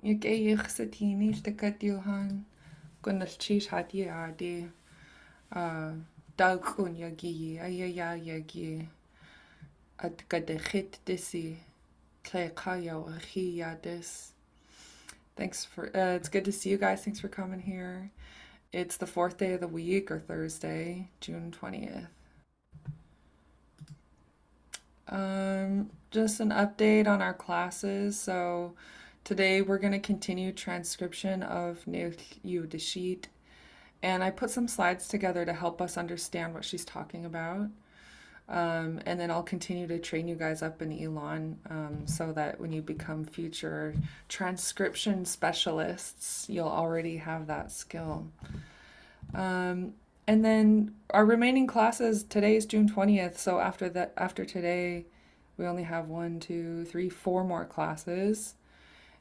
يكيخ ستيني اشتكتيوهان كنا الشيش هاتي عادي داغون يجي أيا يجي أتكد خيت دسي تلاقايا وخي يادس. Thanks for, it's good to see you guys. Thanks for coming here. It's the fourth day of the week, or Thursday, June 20th. Just an update on our classes. So today we're going to continue transcription of Neil Deshit, and I put some slides together to help us understand what she's talking about. And then I'll continue to train you guys up in Elon so that when you become future transcription specialists, you'll already have that skill. And then our remaining classes, today is June 20th, so after today, we only have 4 more classes,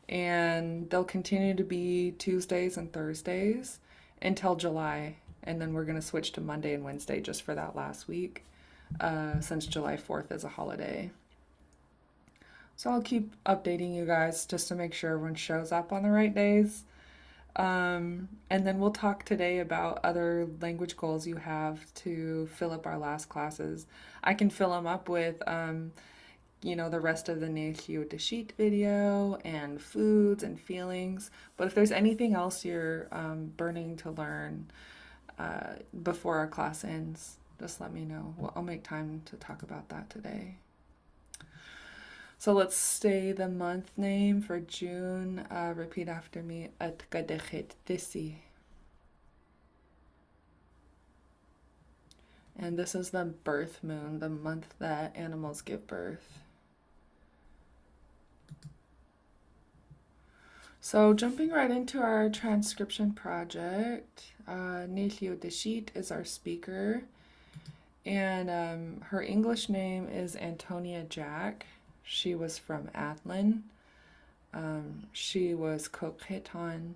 and they'll continue to be Tuesdays and Thursdays until July, and then we're going to switch to Monday and Wednesday just for that last week, since July 4th is a holiday. So I'll keep updating you guys just to make sure everyone shows up on the right days. And then we'll talk today about other language goals you have to fill up our last classes. I can fill them up with, the rest of the Neihliu Deshit video and foods and feelings. But if there's anything else you're burning to learn before our class ends, just let me know. I'll make time to talk about that today. So let's say the month name for June. Repeat after me. Atgadechet disi. And this is the birth moon, the month that animals give birth. So jumping right into our transcription project, Neihliu Deshit is our speaker, and her English name is Antonia Jack. She was from Athlin. She was Kokhetan.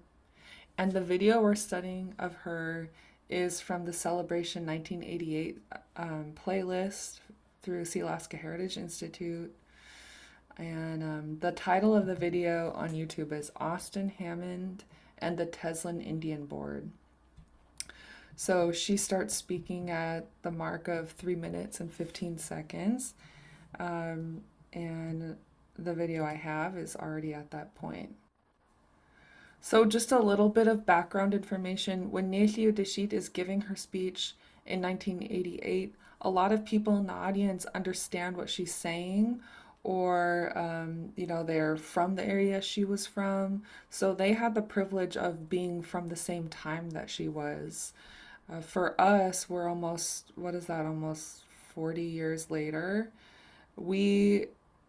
And the video we're studying of her is from the Celebration 1988 playlist through Sealaska Heritage Institute. And the title of the video on YouTube is Austin Hammond and the Teslin Indian Board. So she starts speaking at the mark of 3 minutes and 15 seconds. And the video I have is already at that point. So just a little bit of background information. When Neihliu Deshit is giving her speech in 1988, a lot of people in the audience understand what she's saying, or they're from the area she was from, so they had the privilege of being from the same time that she was. For us, we're almost 40 years later. We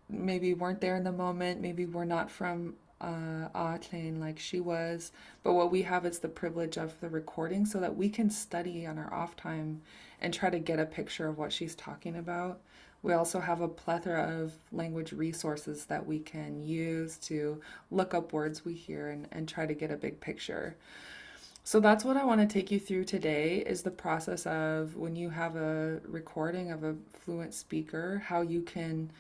maybe weren't there in the moment, maybe we're not from Aatlen like she was, but what we have is the privilege of the recording so that we can study on our off time and try to get a picture of what she's talking about. We also have a plethora of language resources that we can use to look up words we hear and try to get a big picture. So that's what I want to take you through today, is the process of when you have a recording of a fluent speaker, how you can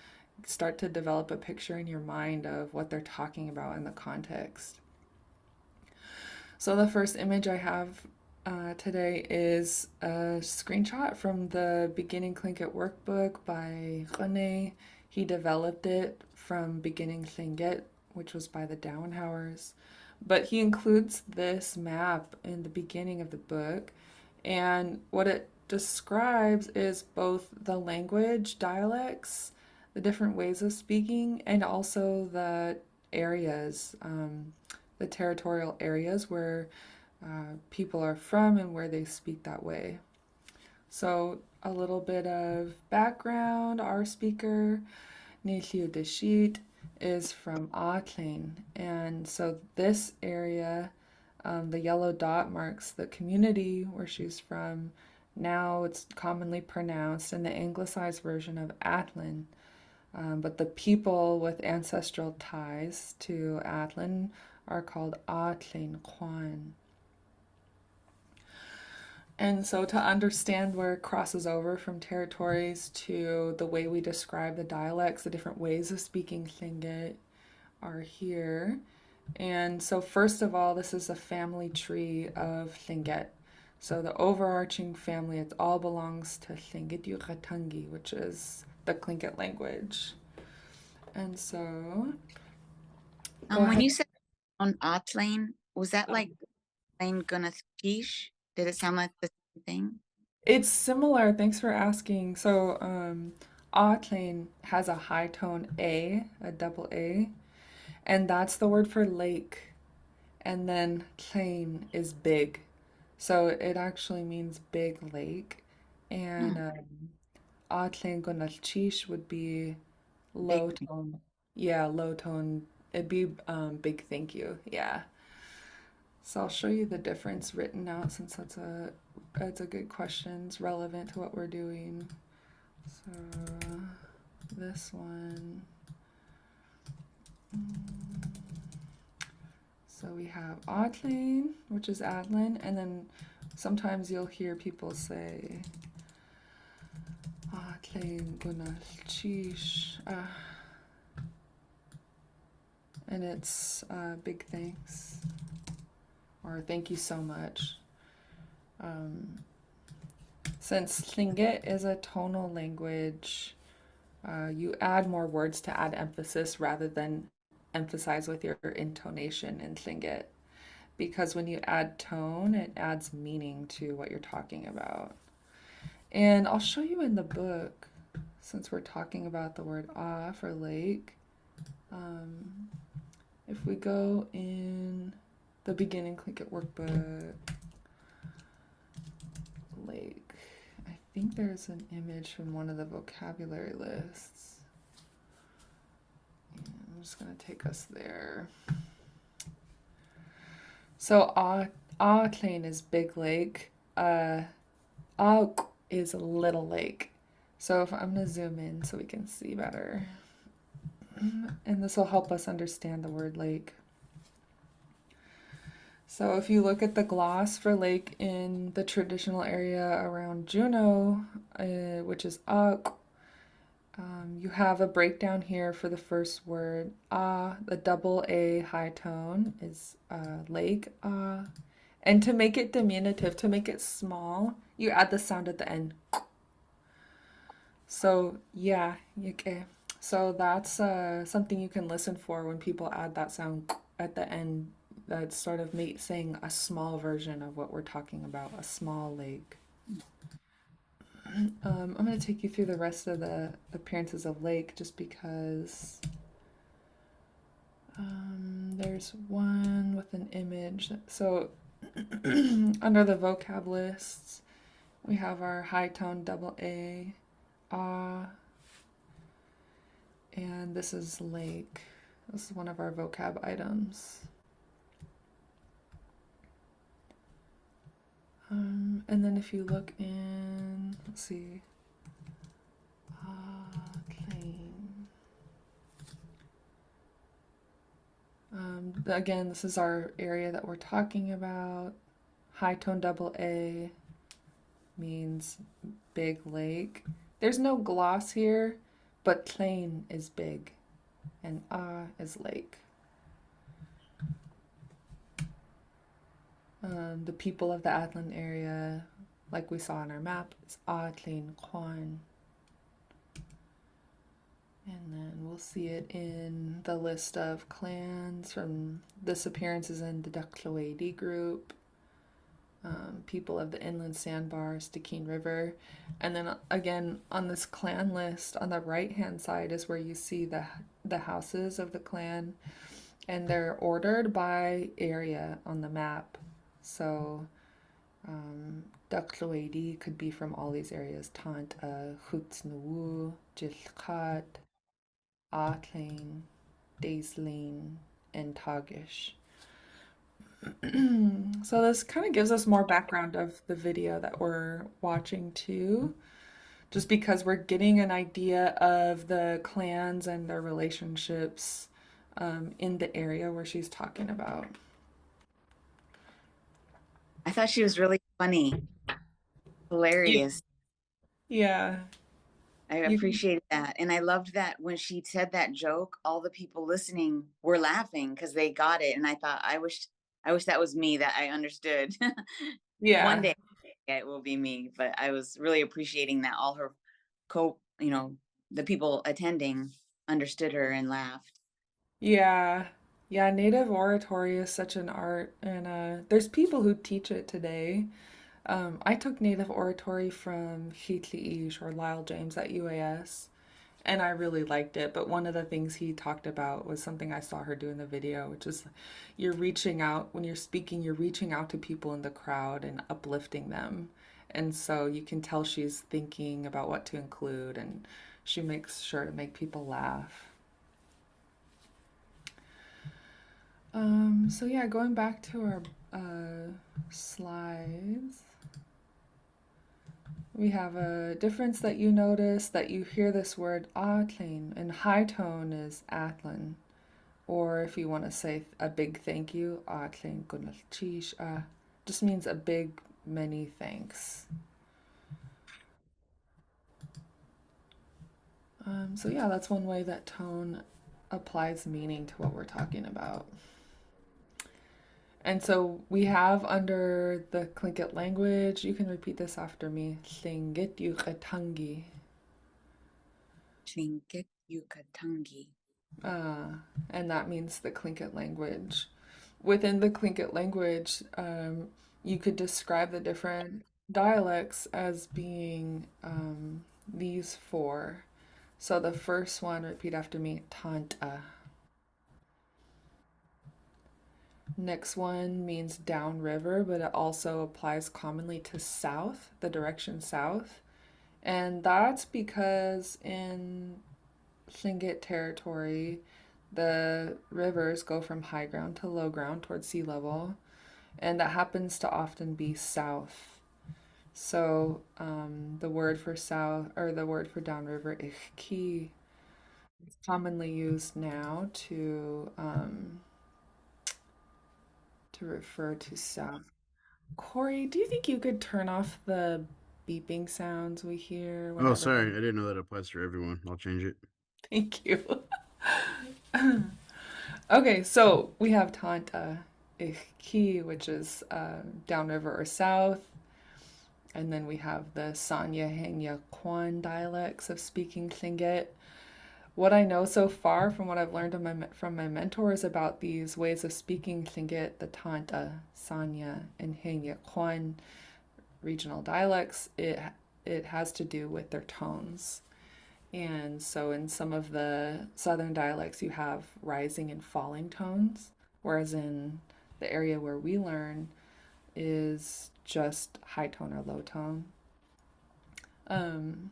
start to develop a picture in your mind of what they're talking about in the context. So the first image I have today is a screenshot from the Beginning Tlingit workbook by René. He developed it from Beginning Tlingit, which was by the Dowenhowers. But he includes this map in the beginning of the book, and what it describes is both the language, dialects, the different ways of speaking, and also the areas, the territorial areas where people are from and where they speak that way. So a little bit of background. Our speaker, Neihliu Deshit, is from Aatlen, and so this area, the yellow dot marks the community where she's from. Now it's commonly pronounced in the anglicized version of Aatlen, but the people with ancestral ties to Aatlen are called Aatlen Kwan. And so to understand where it crosses over from territories to the way we describe the dialects, the different ways of speaking Tlingit are here. And so, first of all, this is a family tree of Lingit. So, the overarching family, it all belongs to Lingit Yucatangi, which is the Tlingit language. And so, go When ahead. you said on Atlane, was that like Lane Gunneth Kish? Did it sound like the same thing? It's similar. Thanks for asking. So, Atlane has a high tone a double A, and that's the word for lake. And then plain is big. So it actually means big lake. And Hmm, Atlin Gonalchish would be big low thing. tone. Yeah, low tone. It'd be big thank you. Yeah. So I'll show you the difference written out since that's a good question. It's relevant to what we're doing. So this one. So we have Atlin, which is Adlin, and then sometimes you'll hear people say Atlin Gunalchish, and it's big thanks or thank you so much. Um, since Tlingit is a tonal language, you add more words to add emphasis rather than emphasize with your intonation in Tlingit. Because when you add tone, it adds meaning to what you're talking about. And I'll show you in the book, since we're talking about the word ah for lake. Um, if we go in the beginning, click at workbook, lake. I think there's an image from one of the vocabulary lists. And I'm just going to take us there. So ah Klein is big lake. Ah is a little lake. So if I'm going to zoom in so we can see better. And this will help us understand the word lake. So if you look at the gloss for lake in the traditional area around Juneau, which is ak, you have a breakdown here for the first word. Ah, the double A high tone is lake, ah. And to make it diminutive, to make it small, you add the sound at the end. So yeah, okay. So that's something you can listen for when people add that sound at the end. That's sort of saying a small version of what we're talking about, a small lake. I'm going to take you through the rest of the appearances of lake just because there's one with an image. So under the vocab lists, we have our high tone double A, ah, and this is lake. This is one of our vocab items. And then if you look in, let's see, claim. Again, this is our area that we're talking about. High tone double A means big lake. There's no gloss here, but plain is big and is lake. The people of the Atlan area, like we saw on our map, is Atlin Kwan. And then we'll see it in the list of clans from this appearance is in the Duckloady group, people of the inland sandbars, Stikine River. And then again on this clan list on the right hand side is where you see the houses of the clan and they're ordered by area on the map. So Duckloady could be from all these areas: Tant, Hutsnuwu, Jilkat, Atlane, Daisling, and Tagish. So this kind of gives us more background of the video that we're watching too, just because we're getting an idea of the clans and their relationships in the area where she's talking about. I thought she was really funny, Yeah. hilarious. Yeah. I You can, appreciated that, and I loved that when she said that joke, all the people listening were laughing because they got it, and I thought, I wish that was me, that I understood. One yeah. day it will be me, but I was really appreciating that all her you know, the people attending understood her and laughed. Yeah. Yeah, native oratory is such an art, and there's people who teach it today. I took native oratory from Heatley or Lyle James at UAS, and I really liked it. But one of the things he talked about was something I saw her do in the video, which is you're reaching out, when you're speaking, you're reaching out to people in the crowd and uplifting them. And so you can tell she's thinking about what to include, and she makes sure to make people laugh. So yeah, going back to our slides, we have a difference that you notice that you hear this word athlin, and high tone is athlin. Or if you want to say a big thank you, athlin gunalchish, just means a big many thanks. So yeah, that's one way that tone applies meaning to what we're talking about. And so we have under the Tlingit language, you can repeat this after me, Lingit Yukatangi. Trinket Yukatangi. Uh, and that means the Tlingit language. Within the Tlingit language, you could describe the different dialects as being these four. So the first one, repeat after me, Tanta. Next one means downriver, but it also applies commonly to south, the direction south. And that's because in Tlingit territory, the rivers go from high ground to low ground towards sea level, and that happens to often be south. So the word for south, or the word for downriver, ichki, is commonly used now to refer to south. Corey, do you think you could turn off the beeping sounds we hear Oh, whenever sorry. I I'm... didn't know that applies for everyone. I'll change it. Thank you. Okay, so we have Tanta Iki, which is downriver or south, and then we have the Sanya Henya Kwan dialects of speaking Tlingit. What I know so far from what I've learned from my mentors about these ways of speaking Tlingit, the Tanta, Sanya, and Henya Kwan regional dialects, it has to do with their tones. And so in some of the southern dialects, you have rising and falling tones, whereas in the area where we learn is just high tone or low tone. Um,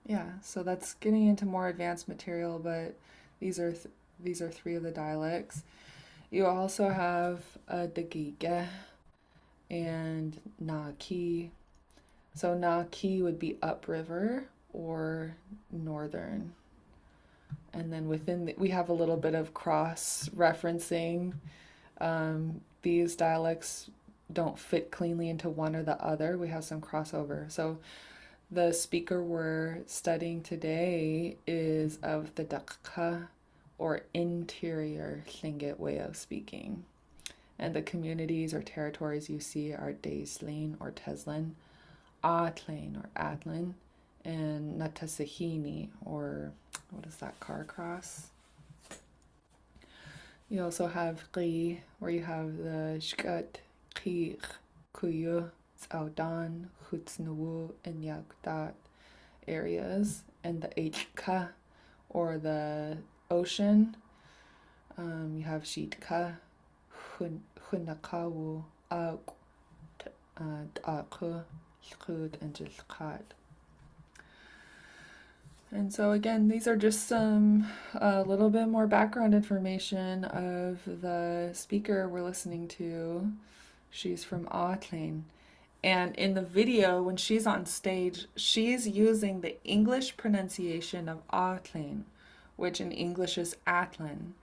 yeah, so that's getting into more advanced material, but these are these are three of the dialects. You also have a Dagiga and Naki. So Naki would be upriver or northern. And then we have a little bit of cross referencing. These dialects don't fit cleanly into one or the other. We have some crossover. So the speaker we're studying today is of the Dakka or interior Tlingit way of speaking. And the communities or territories you see are Daislin or Teslin, Atlain or Adlin, and Natasahini or what is that car cross? You also have Qi, where you have the Shkat, Qi, Kuyu, Tsaudan, Hutsnuwu, and Yakdat areas, and the Hka, or the ocean. You have Shitka, Hunakawu, Ak, Aku, Shkud, and Jilkat. And so again, these are just some a little bit more background information of the speaker we're listening to. She's from Auckland. And in the video, when she's on stage, she's using the English pronunciation of Auckland, which in English is Atlin.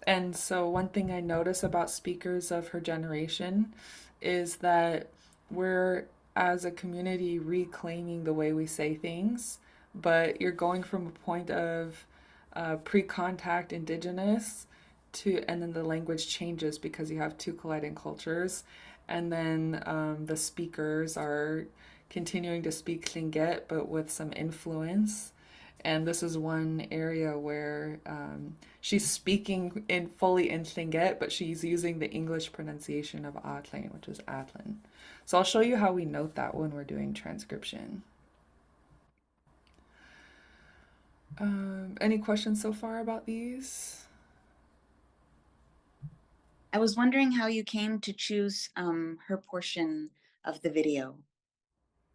And so one thing I notice about speakers of her generation is that we're, as a community, reclaiming the way we say things but you're going from a point of pre-contact indigenous to, and then the language changes because you have two colliding cultures, and then the speakers are continuing to speak Tlingit but with some influence. And this is one area where she's speaking in fully in Tlingit, but she's using the English pronunciation of Atlan, which is Atlan. So I'll show you how we note that when we're doing transcription. Any questions so far about these? I was wondering how you came to choose her portion of the video.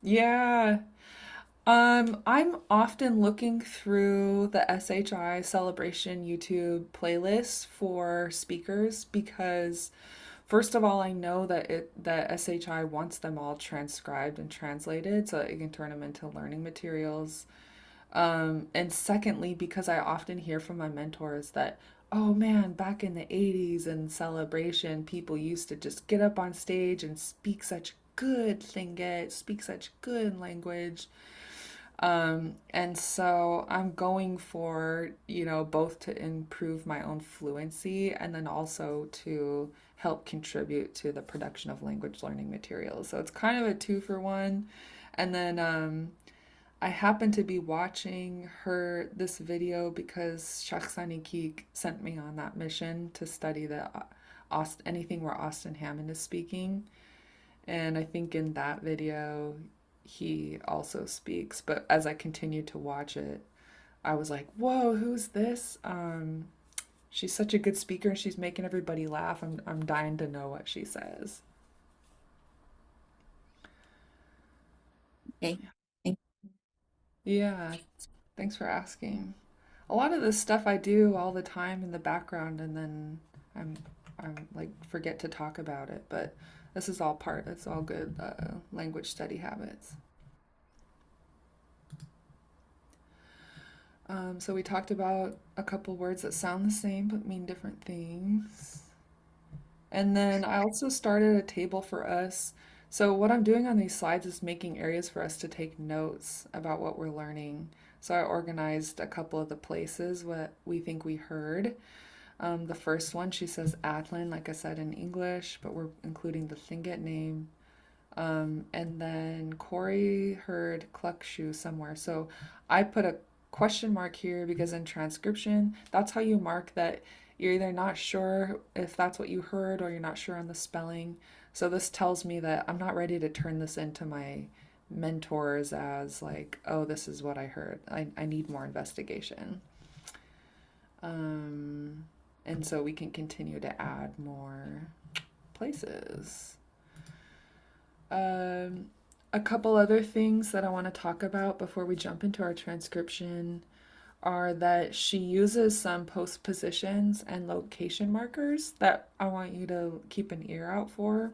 Yeah. I'm often looking through the SHI Celebration YouTube playlists for speakers because first of all, I know that SHI wants them all transcribed and translated so that you can turn them into learning materials. And secondly, because I often hear from my mentors that, oh man, back in the 80s in celebration, people used to just get up on stage and speak such good Tlingit, speak such good language. And so I'm going for, both to improve my own fluency and then also to help contribute to the production of language learning materials. So it's kind of a two for one. And then I happened to be watching this video because Shachsani Keek sent me on that mission to study anything where Austin Hammond is speaking. And I think in that video, he also speaks. But as I continued to watch it, I was like, whoa, who's this? She's such a good speaker and she's making everybody laugh. I'm dying to know what she says. Okay. Yeah, thanks for asking. A lot of this stuff I do all the time in the background and then I'm I'm like forget to talk about it, but this is all it's all good language study habits. So we talked about a couple words that sound the same but mean different things. And then I also started a table for us. So what I'm doing on these slides is making areas for us to take notes about what we're learning. So I organized a couple of the places what we think we heard. The first one, she says Atlan, like I said in English, but we're including the Tlingit name. And then Corey heard Cluckshoe somewhere. So I put a question mark here because in transcription, that's how you mark that you're either not sure if that's what you heard or you're not sure on the spelling. So this tells me that I'm not ready to turn this into my mentors as like, oh, this is what I heard. I need more investigation. Um, and so we can continue to add more places. Um, a couple other things that I want to talk about before we jump into our transcription are that she uses some post positions and location markers that I want you to keep an ear out for.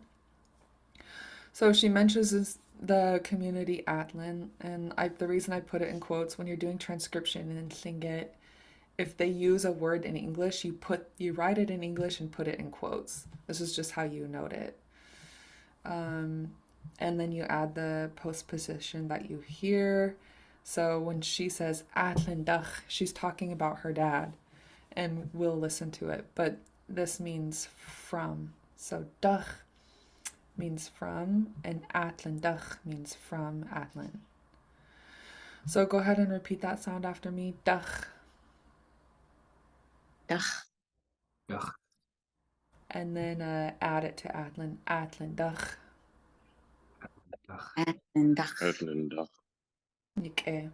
So she mentions the community Atlan, and the reason I put it in quotes when you're doing transcription in Tlingit, if they use a word in English, you write it in English and put it in quotes. This is just how you note it. And then you add the postposition that you hear. So when she says Atlendach, she's talking about her dad, and we'll listen to it. But this means from. So Dach means from, and Atlendach means from Atlan. So go ahead and repeat that sound after me. Dach. Dach. Dach. And then add it to Atlan. Atlendach. Dach. And Dach. Öffnen Okay.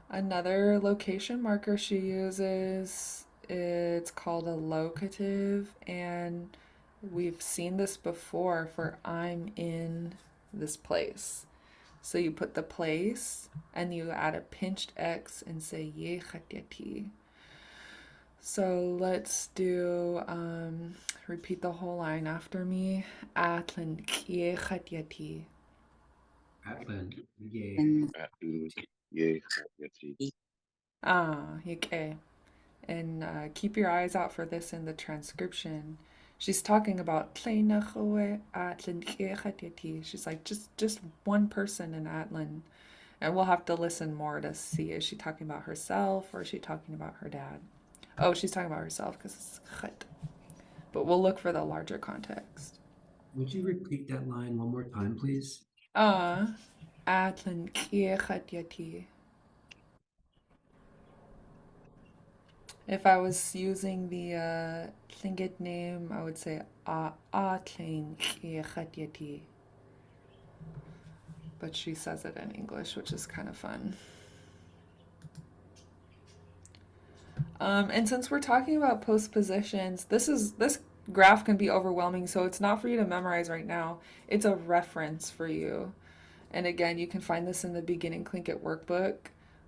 Another location marker she uses, it's called a locative, and we've seen this before for I'm in this place. So you put the place and you add a pinched X and say ye khatiati. So let's do repeat the whole line after me. Atlan ye khatiati. Atlan. Yay. And Öffnen Je Ah, okay. And keep your eyes out for this in the transcription. She's talking about She's like just one person in Atlan, And we'll have to listen more to see, is she talking about herself or is she talking about her dad? Oh, she's talking about herself because it's chet. But we'll look for the larger context. Would you repeat that line one more time, please? Atlan yati. If I was using the Lingit name, I would say Atlan yati. But she says it in English, which is kind of fun. And since we're talking about postpositions, this graph can be overwhelming, so it's not for you to memorize right now. It's a reference for you. And again, you can find this in the beginning Tlingit workbook.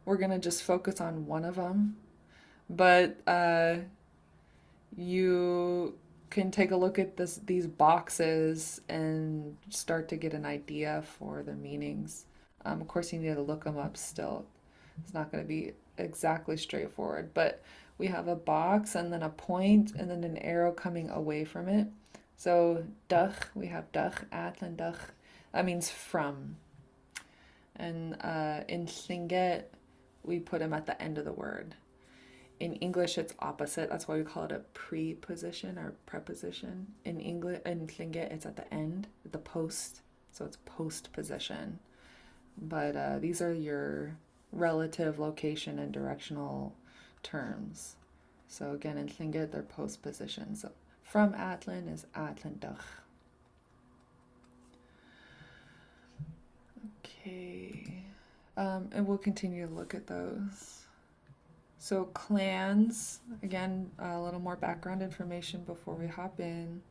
We're gonna just focus on one of them, but you can take a look at these boxes and start to get an idea for their meanings. Of course, you need to look them up still. It's not going to be exactly straightforward, but we have a box and then a point and then an arrow coming away from it. So dach, we have dach, atlan dach. That means from. And in Tlingit, we put them at the end of the word. In English, it's opposite. That's why we call it a preposition or preposition. In English, in Tlingit, it's at the end, the post. So it's postposition. But these are your relative location and directional terms. So again, in Tlingit, they're postposition. So from Atlan is Atlan Dach. Okay. And we'll continue to look at those. So clans, again, a little more background information before we hop in.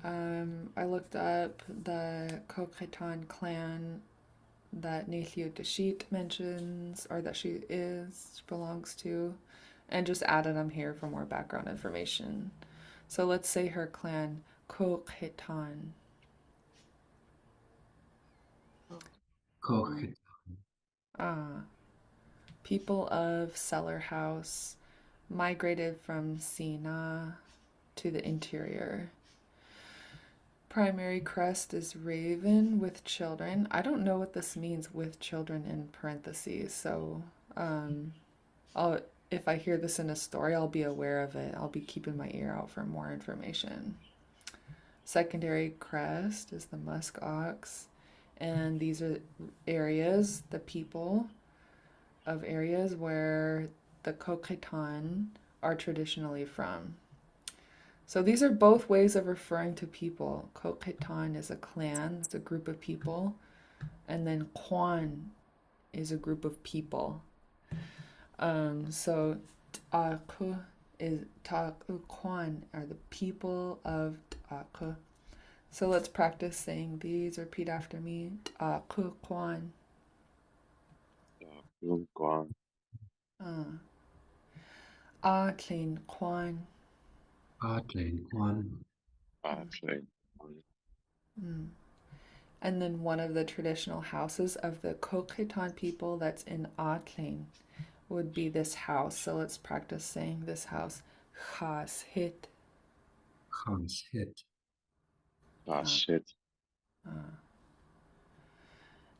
I looked up the Kokhetan clan that Neithio Dashit mentions, or that she belongs to, and just added them here for more background information. So let's say her clan, Kokhetan. Kochit. People of Cellar House migrated from Sina to the interior. Primary crest is raven with children. I don't know what this means, with children in parentheses. So if I hear this in a story, I'll be aware of it. I'll be keeping my ear out for more information. Secondary crest is the musk ox. And these are areas, the people of areas where the Kokhetan are traditionally from. So these are both ways of referring to people. Kokhetan is a clan, it's a group of people, and then Kwan is a group of people. So Ta'ku is Ta'ku Kwan are the people of Ta'ku. So let's practice saying these. Repeat after me. Ta'ku Kwan. Kwan. Atlin Kwan. Atlan Kwan. Atlan. And then one of the traditional houses of the Kokhetan people that's in Atlin would be this house. So let's practice saying this house. Chas hit. Khas hit. Shit.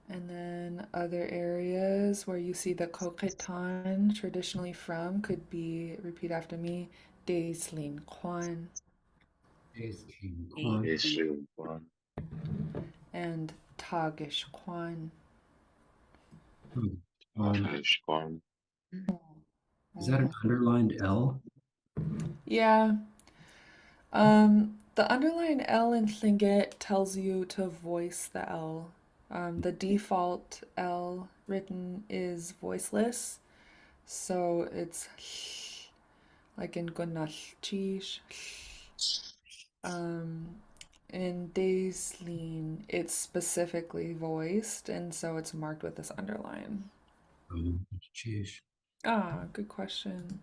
And then other areas where you see the Kokhetan traditionally from could be, repeat after me, Deislin Kwan Aisling Kwan. Ishu Kwan. and Tagish Kwan. Tagish Kwan. Is that an underlined L? Yeah. The underlined L in Tlingit tells you to voice the L. The default L written is voiceless, so it's like in Gunalchish. In Daislin, it's specifically voiced, and so it's marked with this underline. Cheesh. Good question.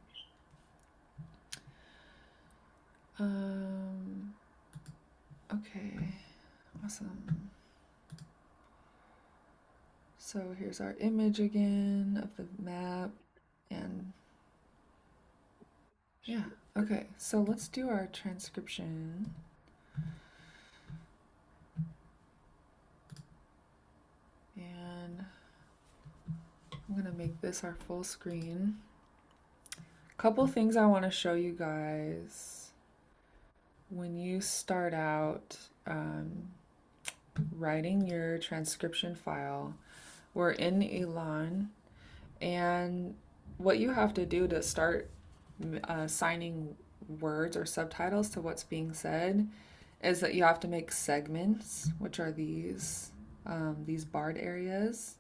Okay, awesome. So here's our image again of the map, and yeah, okay, so let's do our transcription. And I'm gonna make this our full screen. Couple things I want to show you guys. When you start out writing your transcription file, we're in Elan, and what you have to do to start assigning words or subtitles to what's being said is that you have to make segments, which are these barred areas,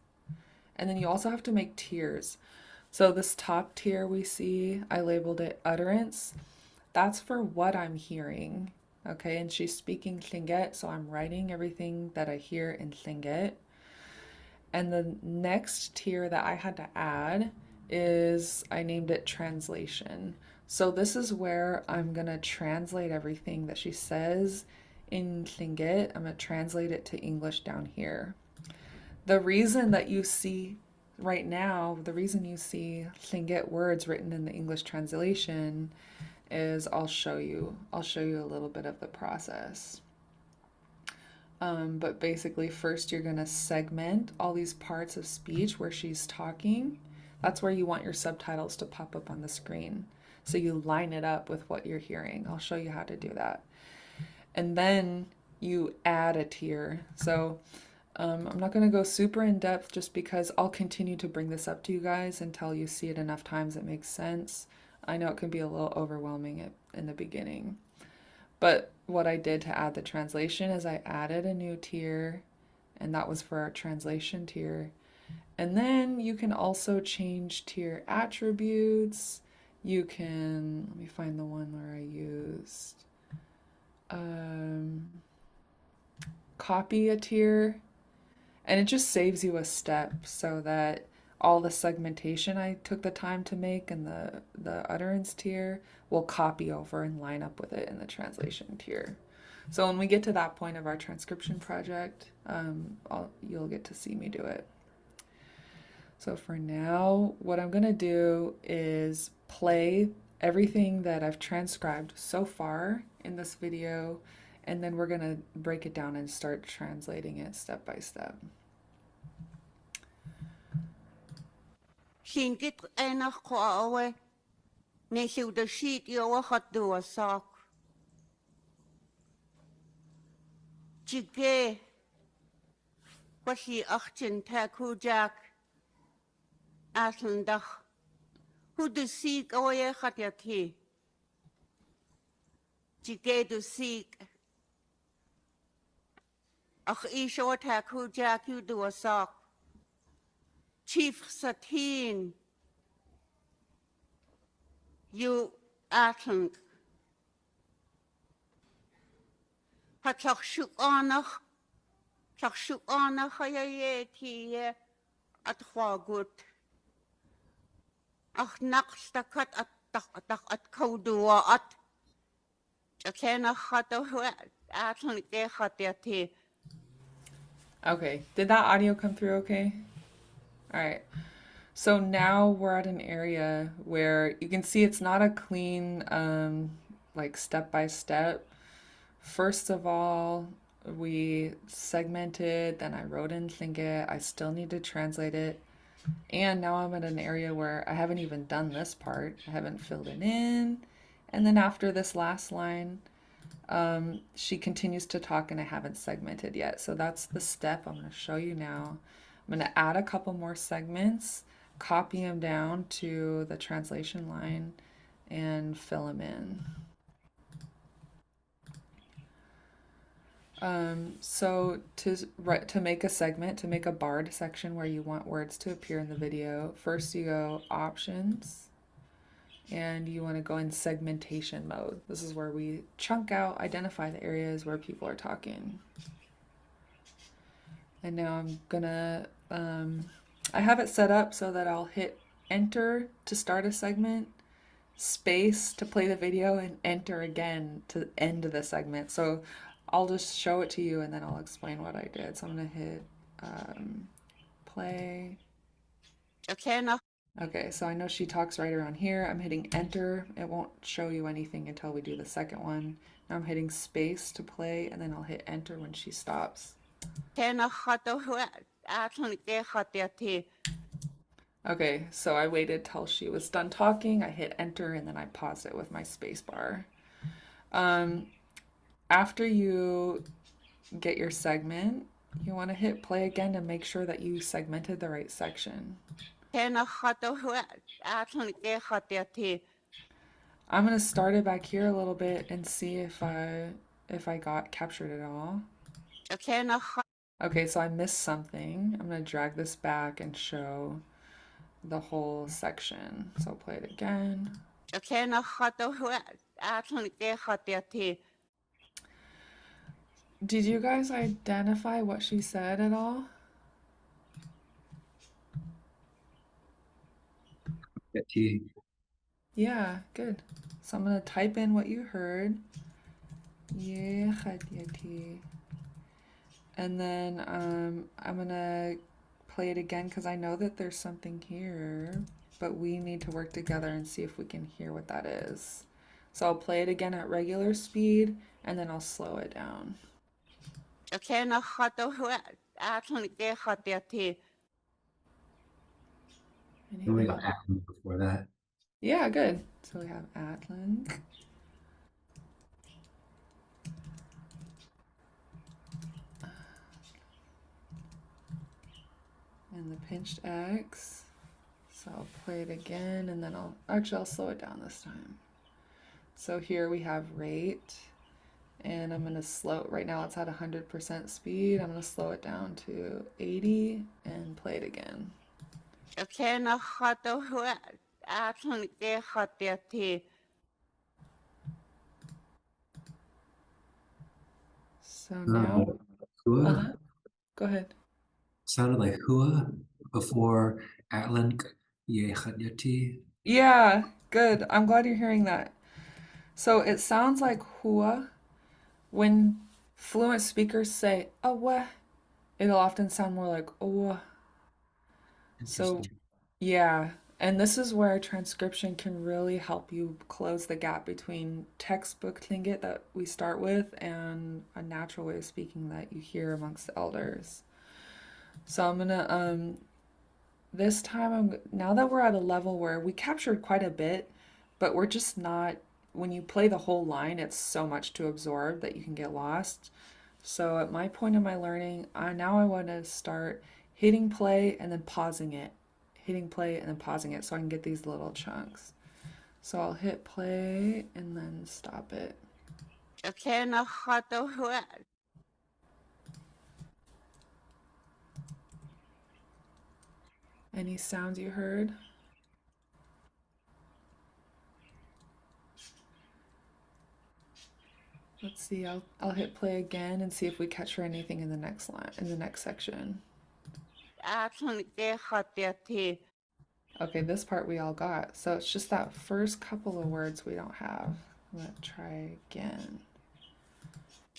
and then you also have to make tiers. So this top tier we see, I labeled it utterance. That's for what I'm hearing. Okay, and she's speaking Lingit, so I'm writing everything that I hear in Lingit. And the next tier that I had to add is I named it translation. So this is where I'm gonna translate everything that she says in Lingit. I'm gonna translate it to English down here. The reason that you see right now, the reason you see Lingit words written in the English translation is I'll show you a little bit of the process. But basically, first you're gonna segment all these parts of speech where she's talking. That's where you want your subtitles to pop up on the screen. So you line it up with what you're hearing. I'll show you how to do that. And then you add a tier. So I'm not going to go super in depth just because I'll continue to bring this up to you guys until you see it enough times it makes sense. I know it can be a little overwhelming in the beginning. But what I did to add the translation is I added a new tier, and that was for our translation tier. And then you can also change tier attributes. You can, let me find the one where I used copy a tier, and it just saves you a step so that all the segmentation I took the time to make in the utterance tier will copy over and line up with it in the translation tier. So when we get to that point of our transcription project, you'll get to see me do it. So for now, what I'm gonna do is play everything that I've transcribed so far in this video, and then we're gonna break it down and start translating it step by step. Lingit enach kwawe nesiw de sheet yowa hat doa sak. Jige washi achin taku jack aslandach. Who de seek away hat yaki. Jige de seek. Ach isho taku jack you doa sak. Chief Satin. You atlant. Hat shuk anach haye tie at hwagut. Ach nakstakat at kaudua at Jakena hata atlant ge hatiati. Okay, did that audio come through okay? All right. So now we're at an area where you can see it's not a clean, like step by step. First of all, we segmented, then I wrote in Lingit. I still need to translate it. And now I'm at an area where I haven't even done this part. I haven't filled it in. And then after this last line, she continues to talk and I haven't segmented yet. So that's the step I'm going to show you now. I'm going to add a couple more segments, copy them down to the translation line, and fill them in. So to make a segment, to make a barred section where you want words to appear in the video, first you go options, and you want to go in segmentation mode. This is where we chunk out, identify the areas where people are talking. And now I'm gonna, I have it set up so that I'll hit enter to start a segment, space to play the video, and enter again to end the segment. So I'll just show it to you and then I'll explain what I did. So I'm gonna hit play. Jakena. Okay, so I know she talks right around here. I'm hitting enter. It won't show you anything until we do the second one. Now I'm hitting space to play and then I'll hit enter when she stops. Tena hata atlant ge hatiati. Okay, so I waited till she was done talking. I hit enter and then I paused it with my space bar. Um, After you get your segment, you want to hit play again to make sure that you segmented the right section. Tēnā whātau hua ātani ke whātea I'm gonna start it back here a little bit and see if I got captured it all. Tēnā Okay, so I missed something. I'm gonna drag this back and show the whole section. So I'll play it again. whātau hua ātani ke whātea Did you guys identify what she said at all? Yeti. Yeah, good. So I'm gonna type in what you heard. Yeah, khadiyati. And then I'm gonna play it again because I know that there's something here, but we need to work together and see if we can hear what that is. So I'll play it again at regular speed and then I'll slow it down. Tēnā whātau hua ātani ke whātea And we Anything? got Atlan before that. Yeah, good. So we have Atlan. And the pinched X. So I'll play it again and then I'll slow it down this time. So here we have rate and I'm gonna slow right now it's at 100% speed. I'm gonna slow it down to 80 and play it again. Tēnā whātau hua ātani ke whātea So now, Hua uh-huh. Go ahead. sounded like Hua before Atlan Yeti. Yeah, good. I'm glad you're hearing that. So it sounds like hua. When fluent speakers say awa, it'll often sound more like owa. So Interesting. yeah, and this is where transcription can really help you close the gap between textbook Tlingit that we start with and a natural way of speaking that you hear amongst the elders. So I'm gonna this time now that we're at a level where we captured quite a bit, but we're just not when you play the whole line, it's so much to absorb that you can get lost. So at my point in my learning, now I want to start hitting play and then pausing it, hitting play and then pausing it so I can get these little chunks. So I'll hit play and then stop it. Tēnā whātau hua Any sounds you heard? Let's see, I'll hit play again and see if we capture anything in the next line, in the next section. ātani ke whātea Okay, this part we all got. So it's just that first couple of words we don't have. Let's try again.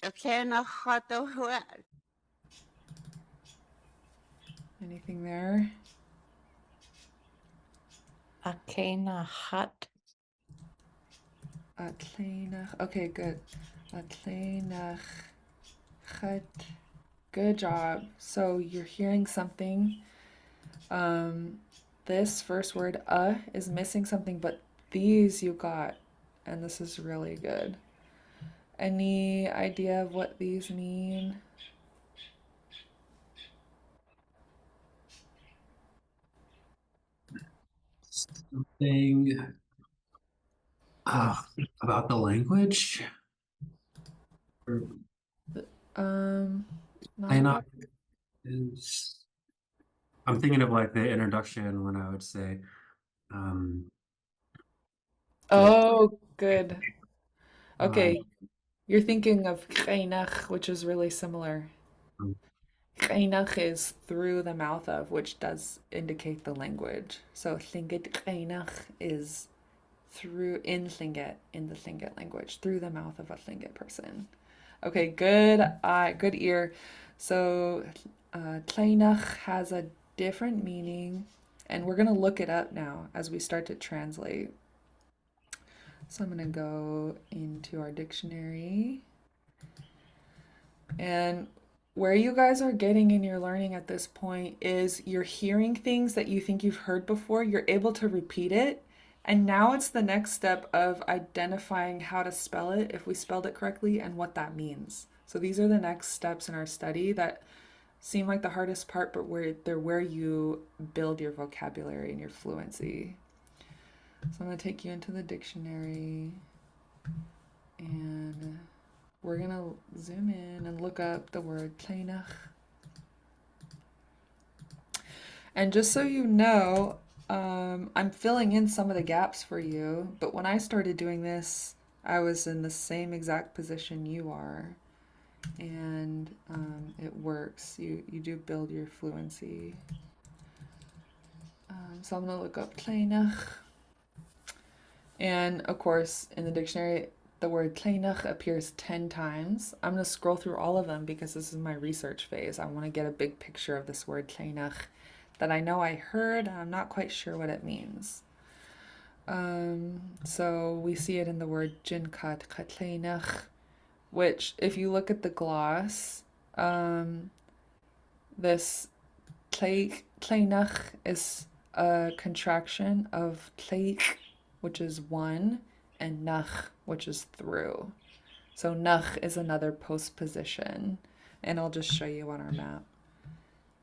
Tēnā whātau hua Anything there? Akena hut. Atleinach. Okay, good. Atleinach. Chet. Good job. So you're hearing something. This first word, is missing something, but these you got. And this is really good. Any idea of what these mean? Something about the language. Or Not Ainok is. I'm thinking of like the introduction when I would say, um, Oh, good. Okay, um, you're thinking of Cheinach, which is really similar. Cheinach is through the mouth of, which does indicate the language. So Tlingit Cheinach is through in Tlingit, in the Tlingit language, through the mouth of a Tlingit person. Okay, good eye, good ear. So Tleinach has a different meaning, and we're gonna look it up now as we start to translate. So I'm gonna go into our dictionary. And where you guys are getting in your learning at this point is you're hearing things that you think you've heard before, you're able to repeat it, and now it's the next step of identifying how to spell it, if we spelled it correctly, and what that means. So these are the next steps in our study that seem like the hardest part, but they're where you build your vocabulary and your fluency. So I'm going to take you into the dictionary, and we're going to zoom in and look up the word kleinach. And just so you know, I'm filling in some of the gaps for you, but when I started doing this, I was in the same exact position you are, and it works. You do build your fluency. So I'm going to look up kleinach. And of course, in the dictionary, the word kleinach appears 10 times. I'm going to scroll through all of them because this is my research phase. I want to get a big picture of this word kleinach that I know I heard, and I'm not quite sure what it means. So we see it in the word jinkat katleinach, which if you look at the gloss, this kleinach is a contraction of kleik, which is one, and nach, which is through. So nach is another postposition, and I'll just show you on our map,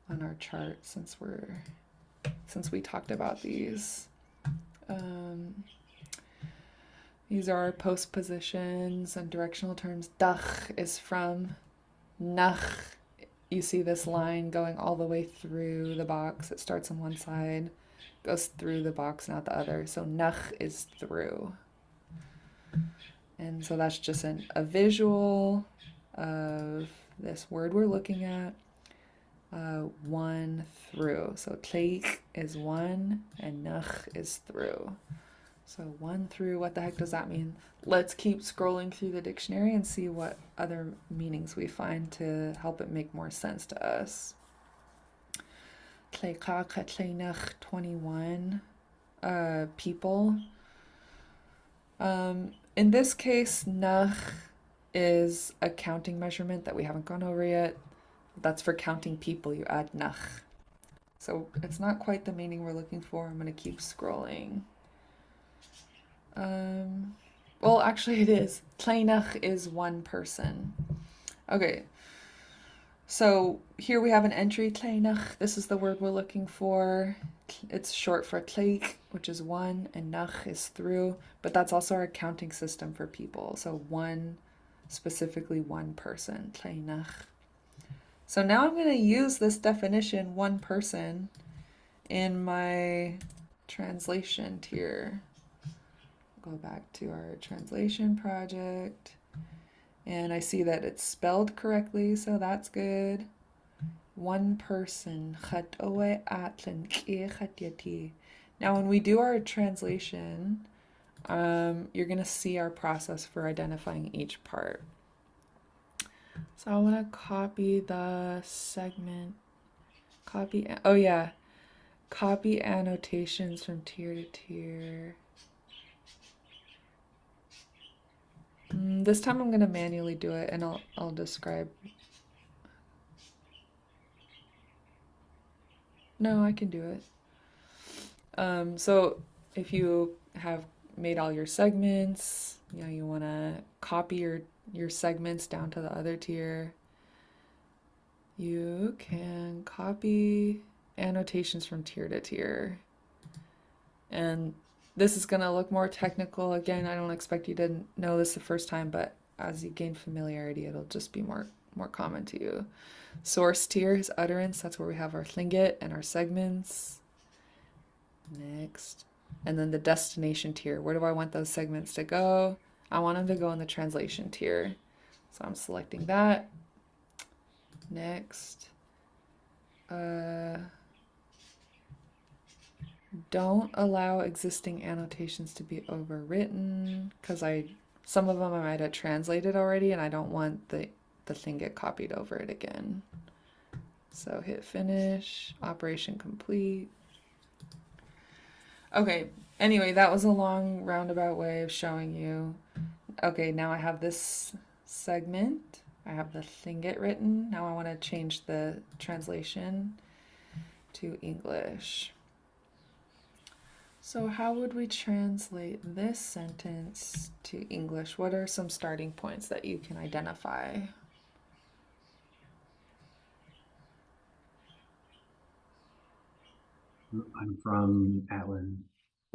on our chart, since we talked about these. These are our postpositions and directional terms. Dach is from. Nach, you see this line going all the way through the box. It starts on one side, goes through the box, not the other. So nach is through. And so that's just a visual of this word we're looking at. One through. So kleik is one and nach is through. So one through, what the heck does that mean? Let's keep scrolling through the dictionary and see what other meanings we find to help it make more sense to us. Kleika katleinach 21 people. In this case, nach is a counting measurement that we haven't gone over yet. That's for counting people, you add nach. So it's not quite the meaning we're looking for. I'm going to keep scrolling. Well, actually it is. Kleinach is one person. Okay. So here we have an entry, kleinach. This is the word we're looking for. It's short for kleik, which is one, and nach is through, but that's also our counting system for people. So one, specifically one person, kleinach. So now I'm going to use this definition, one person, in my translation tier. Go back to our translation project, and I see that it's spelled correctly, so that's good. One person. Now when we do our translation, you're going to see our process for identifying each part. So I want to copy the segment. Copy annotations from tier to tier. This time I'm going to manually do it, and I'll describe. No, I can do it. So if you have made all your segments, you want to copy your segments down to the other tier, you can copy annotations from tier to tier. And this is going to look more technical. Again, I don't expect you to know this the first time, but as you gain familiarity, it'll just be more common to you. Source tier is utterance. That's where we have our Lingit and our segments. Next. And then the destination tier. Where do I want those segments to go? I want them to go in the translation tier. So I'm selecting that. Next. Don't allow existing annotations to be overwritten, because some of them I might have translated already, and I don't want the thing get copied over it again. So hit finish, operation complete. Okay, anyway, that was a long roundabout way of showing you. Okay, now I have this segment, I have the Lingit written. Now I want to change the translation to English. So how would we translate this sentence to English? What are some starting points that you can identify? I'm from Atlin,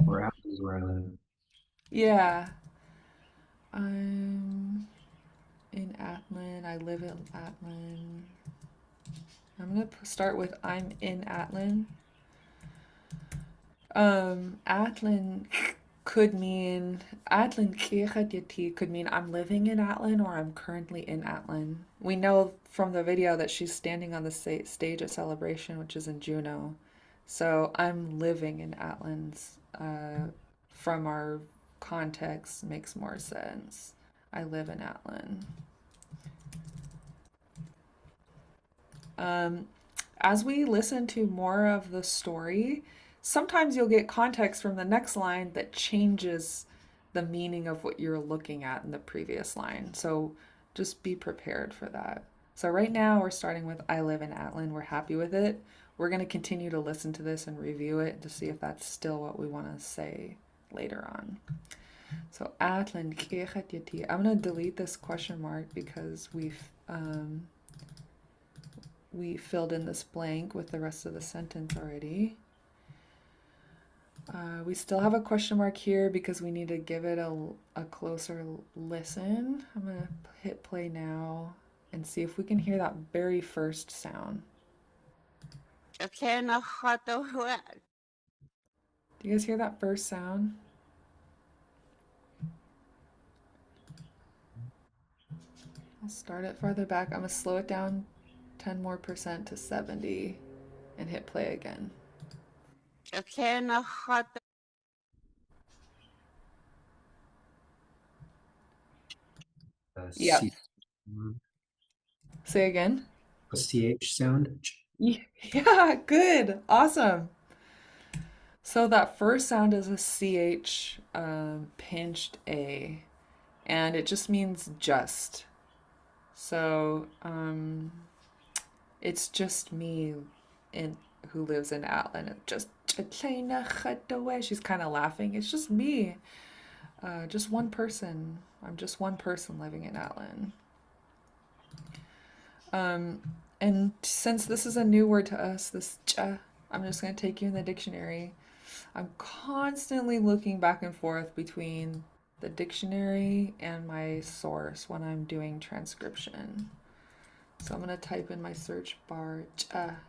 or Atlin is where I live. Yeah. I'm in Atlin. I live in Atlin. I'm going to start with I'm in Atlin. Atlin could mean could mean I'm living in Atlin or I'm currently in Atlin. We know from the video that she's standing on the stage at Celebration, which is in Juneau. So I'm living in Atlin's from our context makes more sense. I live in Atlin. As we listen to more of the story, sometimes you'll get context from the next line that changes the meaning of what you're looking at in the previous line. So just be prepared for that. So right now we're starting with I live in Atlin. We're happy with it. We're going to continue to listen to this and review it to see if that's still what we want to say later on. So Atlin, I'm going to delete this question mark because we filled in this blank with the rest of the sentence already. We still have a question mark here because we need to give it a closer listen. I'm going to hit play now and see if we can hear that very first sound. Do you guys hear that first sound? I'll start it farther back. I'm going to slow it down 10% more to 70 and hit play again. Yep. C- Say again. a CH sound. Yeah, good. Awesome. So that first sound is a CH pinched A, and it just means just. So it's just me who lives in Atlin. It just she's kind of laughing. It's just me. Just one person. I'm just one person living in Atlin. And since this is a new word to us, this I'm just going to take you in the dictionary. I'm constantly looking back and forth between the dictionary and my source when I'm doing transcription. So I'm going to type in my search bar and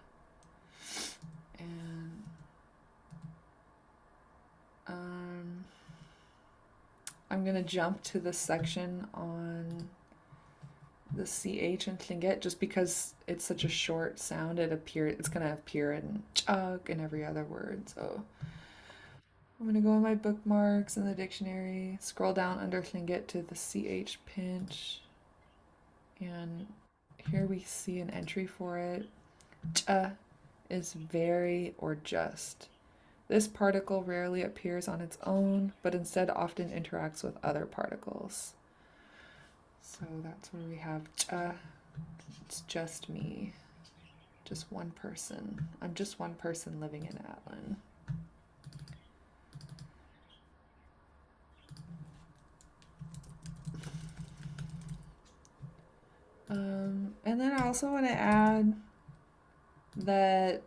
I'm going to jump to the section on the CH and Tlingit just because it's such a short sound. It's going to appear in chug and every other word. So I'm going to go in my bookmarks in the dictionary, scroll down under Tlingit to the CH pinch, and here we see an entry for it. Is very or just. This particle rarely appears on its own, but instead often interacts with other particles. So that's where we have it's just me. Just one person. I'm just one person living in Atlin. And then I also want to add that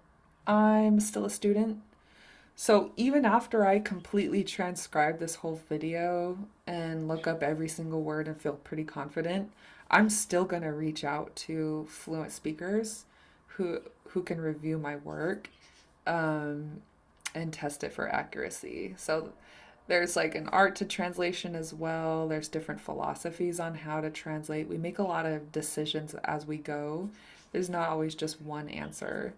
I'm still a student. So even after I completely transcribe this whole video and look up every single word and feel pretty confident, I'm still going to reach out to fluent speakers who can review my work and test it for accuracy. So there's like an art to translation as well. There's different philosophies on how to translate. We make a lot of decisions as we go. There's not always just one answer.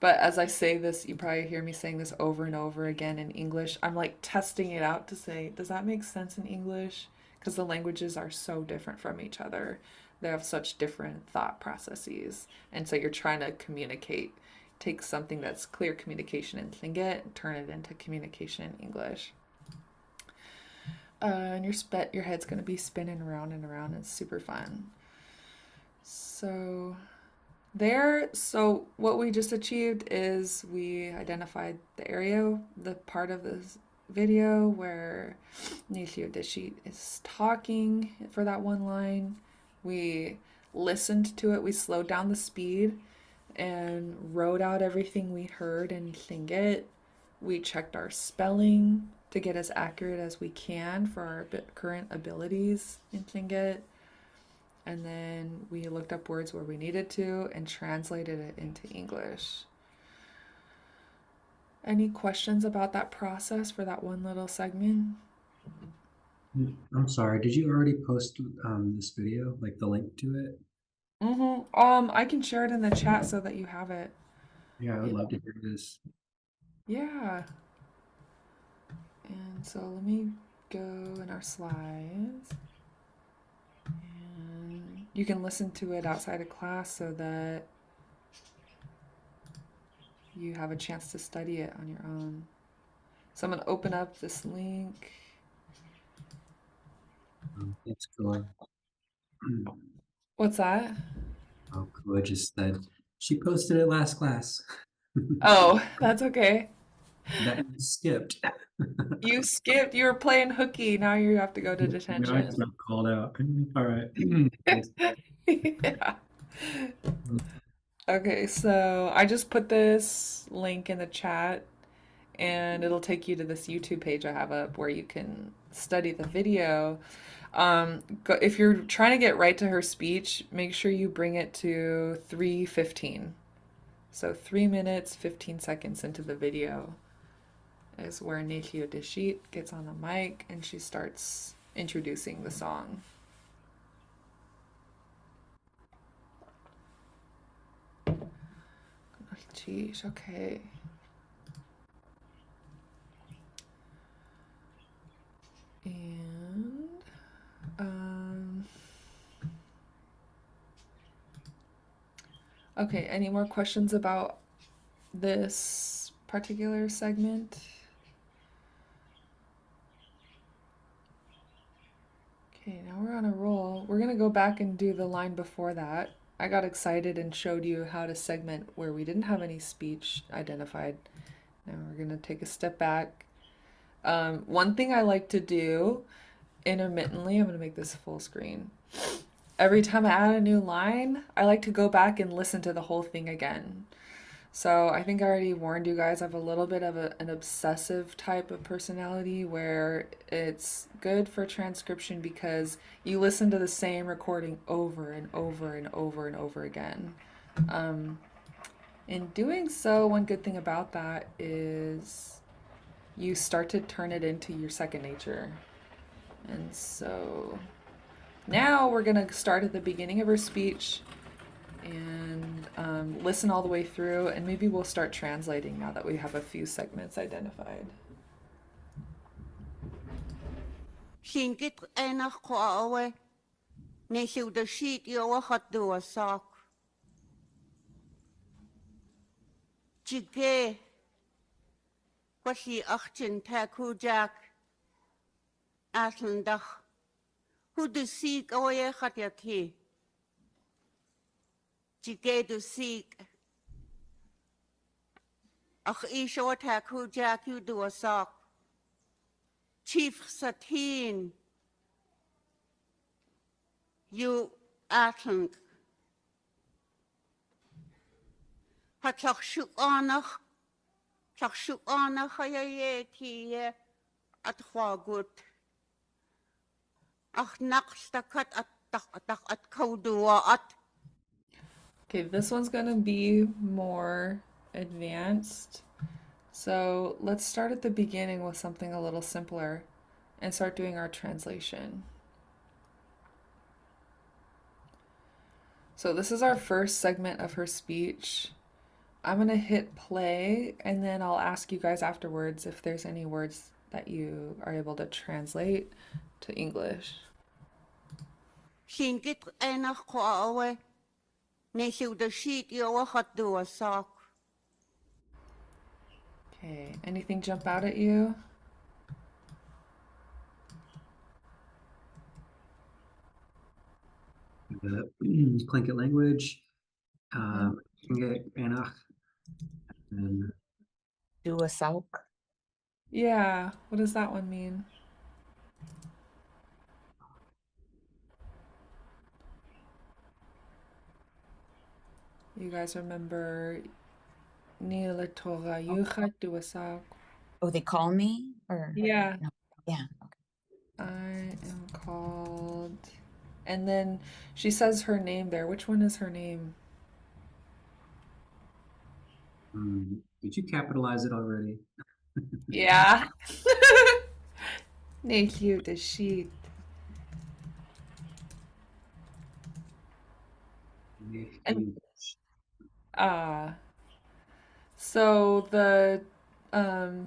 But as I say this, you probably hear me saying this over and over again in English. I'm like testing it out to say, does that make sense in English? Because the languages are so different from each other. They have such different thought processes. And so you're trying to communicate, take something that's clear communication in Tlingit and turn it into communication in English. And your head's going to be spinning around and around. It's super fun. So so what we just achieved is we identified the area, the part of this video where Neithio Deshit is talking for that one line. We listened to it, we slowed down the speed and wrote out everything we heard in Lingit. We checked our spelling to get as accurate as we can for our current abilities in Lingit. And then we looked up words where we needed to and translated it into English. Any questions about that process for that one little segment? I'm sorry, did you already post this video, like the link to it? I can share it in the chat so that you have it. Yeah, I would love to hear this. Yeah. And so let me go in our slides. And you can listen to it outside of class so that you have a chance to study it on your own. So I'm going to open up this link. Thanks, Kua. What's that? Oh, Kua just said she posted it last class. Oh, that's okay. That you skipped. You skipped. You were playing hooky. Now you have to go to No, I detention. just got called out. All right. Thanks. Yeah. Okay, so I just put this link in the chat and it'll take you to this YouTube page I have up where you can study the video. If you're trying to get right to her speech, make sure you bring it to 3:15. So 3 minutes, 15 seconds into the video is where Neithio Deshit gets on the mic and she starts introducing the song. Geez, okay. And okay, any more questions about this particular segment? Okay, now we're on a roll. We're gonna go back and do the line before that. I got excited and showed you how to segment where we didn't have any speech identified. Now we're gonna take a step back. One thing I like to do intermittently, I'm gonna make this full screen. Every time I add a new line, I like to go back and listen to the whole thing again. So I think I already warned you guys I have a little bit of an obsessive type of personality where it's good for transcription because you listen to the same recording over and over and over and over again. In doing so, one good thing about that is you start to turn it into your second nature. And so now we're going to start at the beginning of her speech and listen all the way through, and maybe we'll start translating now that we have a few segments identified. Lingit enach kwawe. Neithio Deshit yowa hat dua sak. Jige. Kwashi achin taku jack. Atlandach. Who de seek away hat yaki. Jige do seek. Ach isho taku jack you do a sak. Chief Satin. You Atlant. Hat chak anach haye tie at hwagut. Ach nakstakat at kaudua at. Okay, this one's gonna be more advanced. So let's start at the beginning with something a little simpler and start doing our translation. So this is our first segment of her speech. I'm gonna hit play and then I'll ask you guys afterwards if there's any words that you are able to translate to English. Lingit enach kwawe. Neithio Deshit yowa hat dua sak. Okay, anything jump out at you? the Tlingit language, Lingit Class, and Do a sock. Yeah, what does that one mean? You guys remember Nila Torah Yuchat Duasak? Oh, they call me or Yeah, no? Yeah. Okay. I am called. And then she says her name there. Which one is her name? did you capitalize it already? Yeah. Nephew the sheet. And so the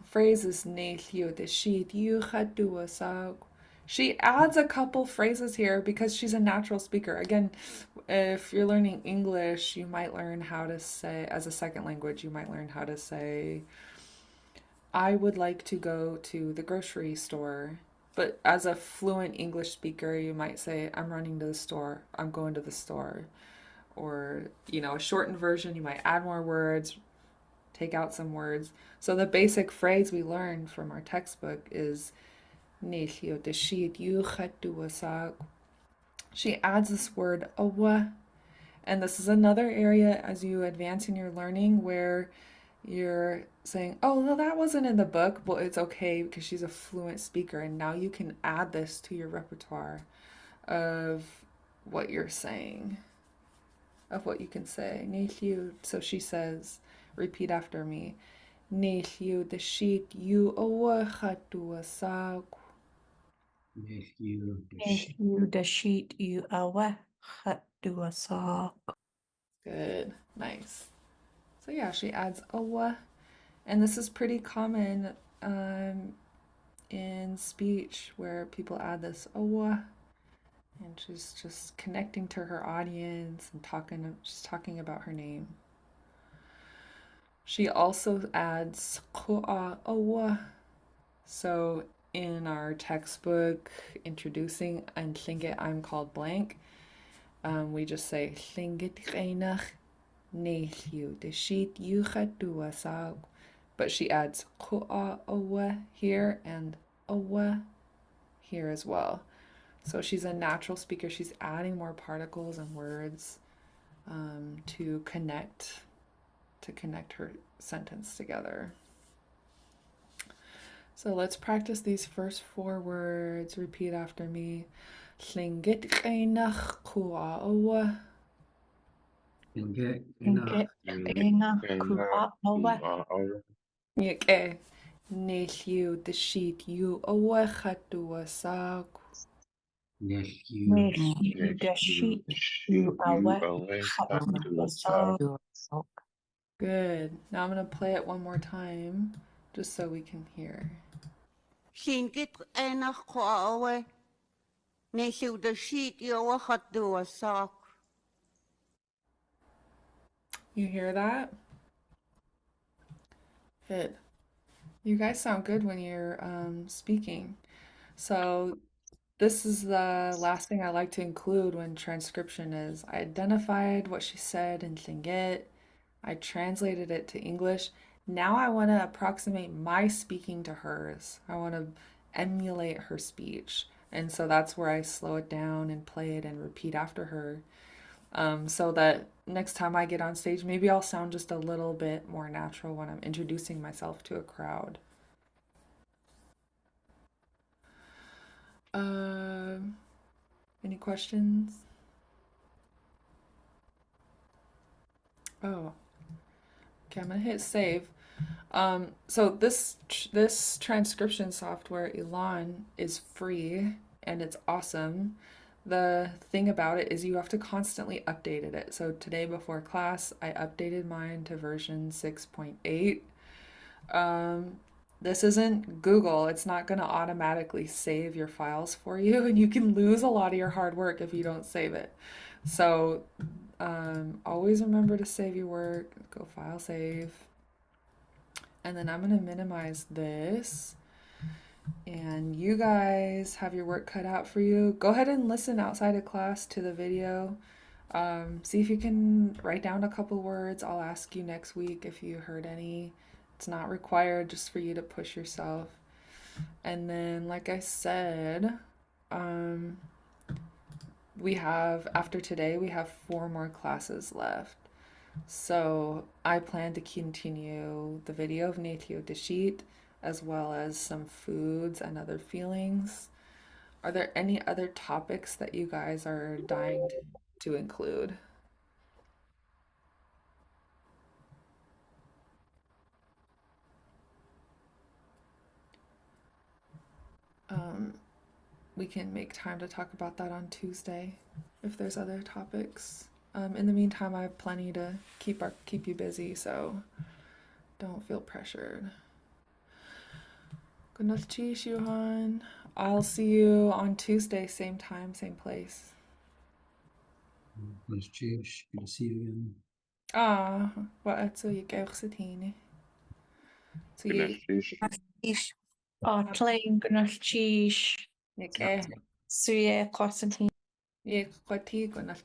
phrase is Nephew the sheet. Yuchat Duasak. She adds a couple phrases here because she's a natural speaker. Again, if you're learning English, you might learn how to say, as a second language, you might learn how to say, I would like to go to the grocery store. But as a fluent English speaker, you might say, I'm running to the store, I'm going to the store. Or, a shortened version, you might add more words, take out some words. So the basic phrase we learned from our textbook is, she adds this word awa, and this is another area as you advance in your learning where you're saying, oh, no, that wasn't in the book, but it's okay because she's a fluent speaker, and now you can add this to your repertoire of what you're saying, of what you can say. Neithiu, so she says, repeat after me. Neithiu the sheet you awa chatua sak. Nephew, If you the sheet you awa hat do a sock. Good, nice. So yeah, she adds awa, and this is pretty common in speech where people add this awa, and she's just connecting to her audience and she's talking about her name. She also adds ku'a awa. So in our textbook introducing and Lingit I'm called blank, we just say Lingit reinach neithiu the sheet yuchat duasag. But she adds ku'a awa here and awa here as well. So she's a natural speaker. She's adding more particles and words to connect her sentence together. So let's practice these first 4 words. Repeat after me. Lingit reinach ku'a awa. Lingit Inge ina ku'a awa. Yeke. Neithiu the sheet you awa chatua sak. Nephew, If you the sheet you awa hat do a sock. Good. Now I'm going to play it one more time just so we can hear. Lingit enach kwawe. Nephew the sheet you hat do a sock. You hear that? Good. You guys sound good when you're speaking. So this is the last thing I like to include when transcription is. I identified what she said in Tlingit. I translated it to English. Now I want to approximate my speaking to hers. I want to emulate her speech. And so that's where I slow it down and play it and repeat after her. So that next time I get on stage, maybe I'll sound just a little bit more natural when I'm introducing myself to a crowd. Any questions? Oh, okay, I'm gonna hit save. So this transcription software, Elan, is free and it's awesome. The thing about it is you have to constantly update it. So today before class, I updated mine to version 6.8. This isn't Google. It's not going to automatically save your files for you, and you can lose a lot of your hard work if you don't save it. So always remember to save your work. Go file save. And then I'm going to minimize this. And you guys have your work cut out for you. Go ahead and listen outside of class to the video. See if you can write down a couple words. I'll ask you next week if you heard any. It's not required, just for you to push yourself. And then, like I said, we have, after today, we have 4 more classes left. So I plan to continue the video of Natio Deshit, as well as some foods and other feelings. Are there any other topics that you guys are dying to include? We can make time to talk about that on Tuesday if there's other topics. In the meantime, I have plenty to keep you busy, so don't feel pressured. Good night, Johan. I'll see you on Tuesday, same time, same place. Nice cheers. Good to see you again. Wat zul je ook zitten? So Good you, night, Sheesh. Ish. Tlain gwnalchish. you, Suye Constantine. you, good night,